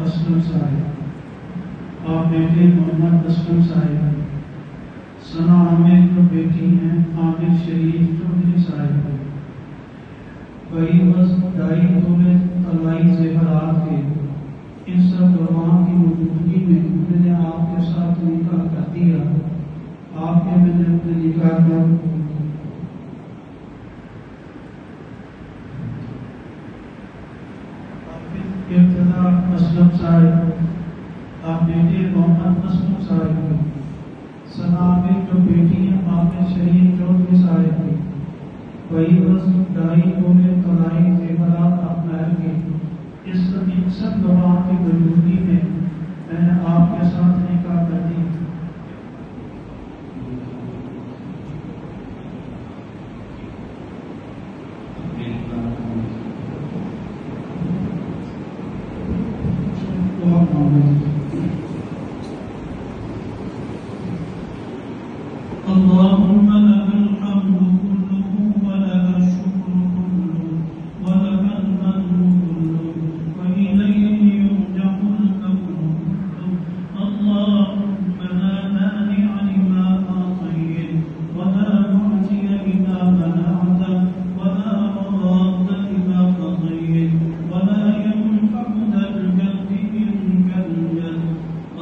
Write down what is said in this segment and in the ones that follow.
असलम साहिब, आप बेटे मोहम्मद असलम साहिब, सना आमिर को बेटी हैं आमिर शरीफ चौधरी साहिब, भाई बस दाई तोले तलाई ज़ेवरात के इन सब गवाह की मौजूदगी में मैंने आपके साथ निकाह कर दिया। आपने मैंने अपने निकाह में ابتدا اسلم صاحب، آپ بیٹے محمد اسلم صاحب کی، ثنا میں جو بیٹی ہیں عامر شریف چودھری صاحب کی، وہی بس ڈائی بولے کلائی زیورات اپنائر کی، اس سب گواہ کی موجودگی میں نے آپ کے ساتھ نکاح کر دی۔ اللهم لك الحمد كله ولك الشكر كله ولك المن كله وإليه يرجع الأمر كله. اللهم لا مانع لما أعطيت ولا معطي لما منعت ولا راد لما قضيت ولا ينفع ذا الجد منك الجد.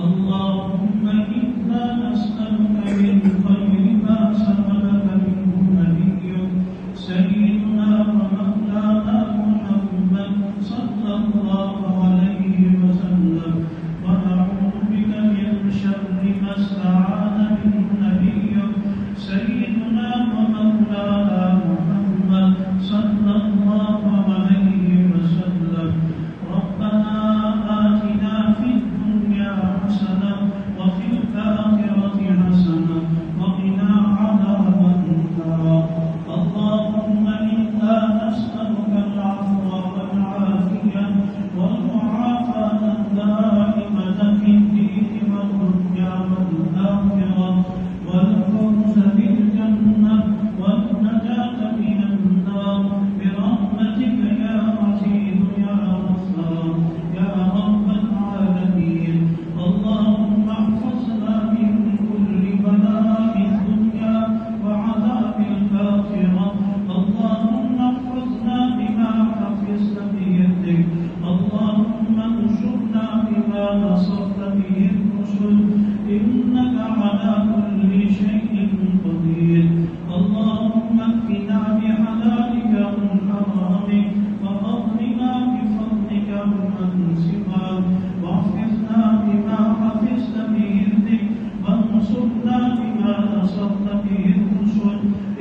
اللهم إنا نسألك من خير ما سألك منه نبيك سيدنا ومولانا محمد صلى الله عليه وسلم، ونعوذ بك من شر ما استعاذ منه نبيك سيدنا ومولانا محمد صلى الله عليه وسلم. ربنا آتنا في الدنيا حسنة وفي الآخرة حسنة وقنا عذاب النار. اللهم إنا نسألك العفو والعافية والمعافاة الدائمة في الدين والدنيا والآخرة والفوز بالجنة والنجاة من النار برحمتك يا عزيز يا غفار يا رب العالمين. اللهم احفظنا من كل بلاء الدنيا وعذاب الآخرة. اللهم احفظنا بما حفظت بيدك. اللهم انصرنا بما نصرت به الرسل إنك على كل شيء قدير. اللهم اكفنا بحلالك عن حرامك وأغننا بفضلك عمن سواك واحفظنا بما حفظت بيدك وانصرنا بما نصرت به الرسل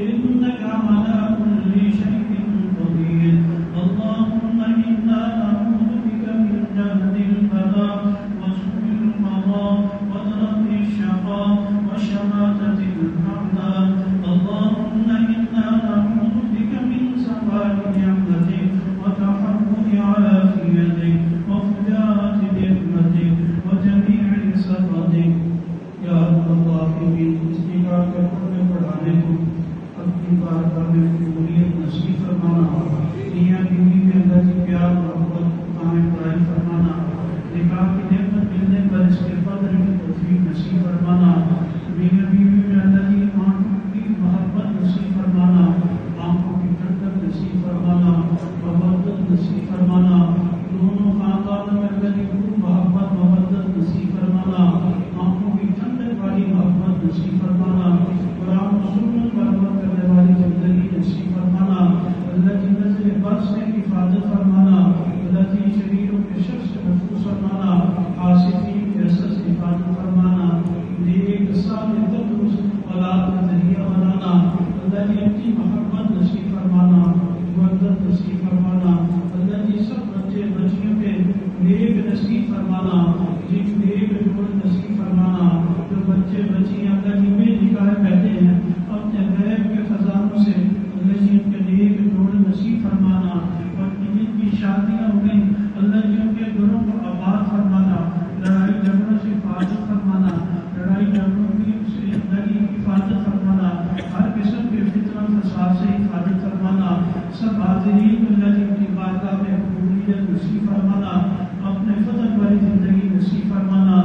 إنك على كل شيء قدير. اللهم إنا نعوذ بك من جهد البلاء وسوء القضاء ودرك الشقاء وشماتة الأعداء. اللهم إنا نعوذ بك من زوال نعمتك وتحول عافيتك وفجاءة نعمتك وجميع سخطك. یا اللہ کی اس نگاہ کے پڑھنے پڑھانے کو اپنی بارگاہ میں قبولیت نصیب فرمانا، میاں بیوی میں اللہ کی پیار محبت قائم قائم فرمانا، نکاح کی نعمت ملنے پر اس کے قدر کی توفیق نصیب فرمانا، میاں بیوی میں اللہ کی آنکھوں کی محبت نصیب فرمانا، آنکھوں کی ٹھنڈک نصیب فرمانا، محبت نصیب فرمانا، دونوں خاندانوں میں اللہ کی خوب محبت محبت نصیب فرمانا، آنکھوں کی ٹھنڈک والی محبت نصیب فرمانا، قرآن و سنت پر عمل کرنے والی زندگی نصیب فرمانا، اللہ کی نظر بد سے حفاظت فرمانا، اللہ کی شریروں کے شر سے محفوظ فرمانا، حاسدین کے اثر سے حفاظت فرمانا، نیک صالح تندرست اولاد کا ذریعہ بنانا، اللہ کی اپنی محبت نصیب فرمانا، مدد نصیب فرمانا، اللہ کی سب بچے بچیوں کے نیک نصیب فرمانا، جن نیک جوڑ نصیب فرمانا، جو بچے بچیاں اللہ کی بے نکاح بیٹھے ہیں اپنے غیب کے خزانوں سے اللہ جی ان کے نیک جوڑ نصیب فرمانا، اور جن کی شادیاں ہو گئیں اللہ جی ان کے گھروں کو آباد فرمانا، لڑائی جھگڑوں سے حفاظت فرمانا، لڑائی جھگڑوں کی سے اللہ کی حفاظت فرمانا، ہر قسم کے فتنہ فساد سے حفاظت فرمانا، سب حاضرین اللہ جی کی بارگاہ میں قبولیت نصیب فرمانا، اپنے فضل والی زندگی نصیب فرمانا،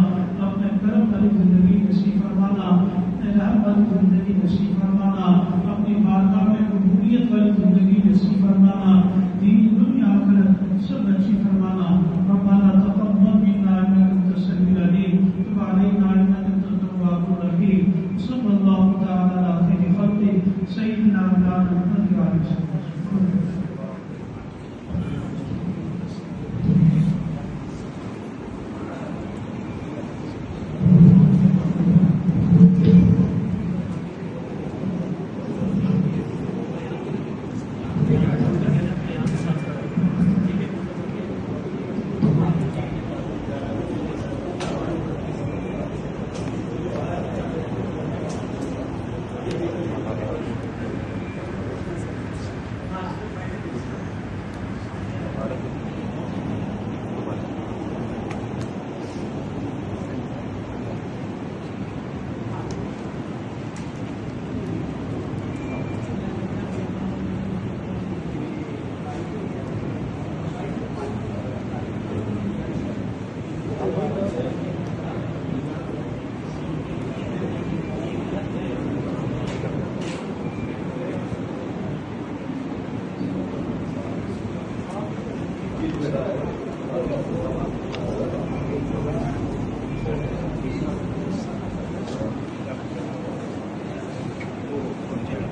اپنے کرم والی زندگی نصیب فرمانا، اپنے رحم والی زندگی نصیب فرمانا، اپنی بارگاہ میں قبولیت والی زندگی نصیب فرمانا، دین دنیا آخرت سب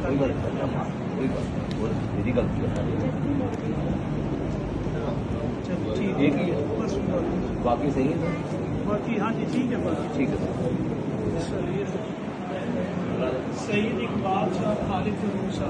कोई बात नहीं, मेरी गलती है, एक ही है, बाकी सही है सर। बाकी हाँ जी ठीक है, बाकी ठीक है सर। सईद इकबाल साहब खालिद मूसा